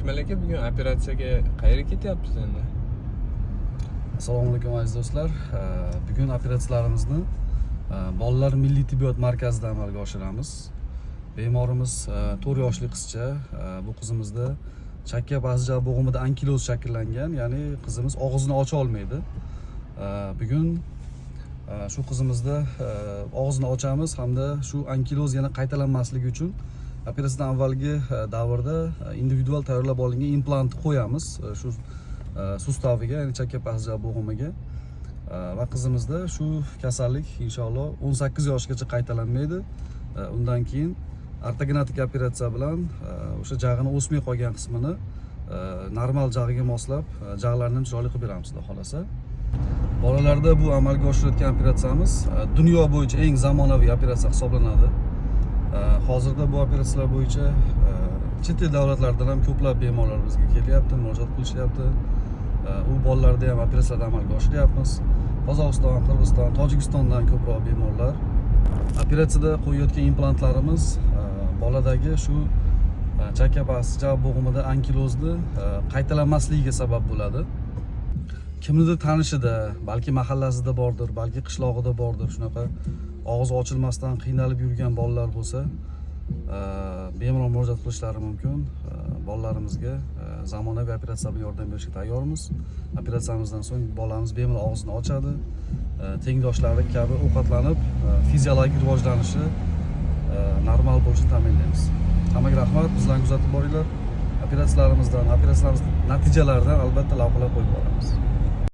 Akmal aka, bugun operatsiyaga qayerga ketyapmiz endi? Assalomu alaykum aziz do'stlar. Bugun operatsiyalarimizni bolalar milliy tibbiyot markazida amalga oshiramiz. Bemorimiz 4 yoshli qizcha. Bu qizimizda chakka pasja bo'g'imida ankiloz shakllangan, ya'ni qizimiz og'zini ocha olmaydi. Bugun shu qizimizda og'zini ochamiz hamda shu ankiloz yana qaytalanmasligi uchun operatsiyadan avvalgi davrda individual tayyorlab olingan implant qo'yamiz shu sustaviga, ya'ni chakka pasja bo'g'imiga. Va qizimizda shu kasallik inshaalloh 18 yoshgacha qaytalanmaydi. Undan keyin ortogenetik operatsiya bilan o'sha jag'ini o'smay qolgan qismini normal jag'iga moslab jag'larni chiroyli qilib beramiz, xudo xolasa. Bolalarda bu amalga oshirayotgan operatsiyamiz dunyo bo'yicha eng zamonaviy operatsiya hisoblanadi. Hozirda bu operatsiyalar bo'yicha chet el davlatlardan ham ko'plab bemorlar bizga kelyapti, murojaat qilishyapti. U bolalarda ham operatsiyalar amalga oshiryapmiz. Qozog'iston, Qirg'iziston, Tojikistondan ko'proq bemorlar. Operatsiyada qo'yayotgan implantlarimiz boladagi shu chakka pasja bo'g'imida ankilozni qaytalanmasligiga sabab bo'ladi. Kimnidir tanishida, balki mahallasida bordir, balki qishlog'ida bordir, shunaqa og'iz ochilmasdan qiynalib yurgan bolalar bo'lsa, bemalol murojaat qilishlari mumkin. Bolalarimizga zamonaviy operatsiya bilan yordam berishga tayyormiz. Operatsiyamizdan so'ng bolamiz bemalol og'zini ochadi. Tengdoshlari kabi ovqatlanib, fiziologik rivojlanishi normal bo'lishini ta'minlaymiz. Hammaga rahmat, bizlarni kuzatib boringlar. Operatsiyalarimiz natijalaridan albatta lavhalar qo'yib boramiz.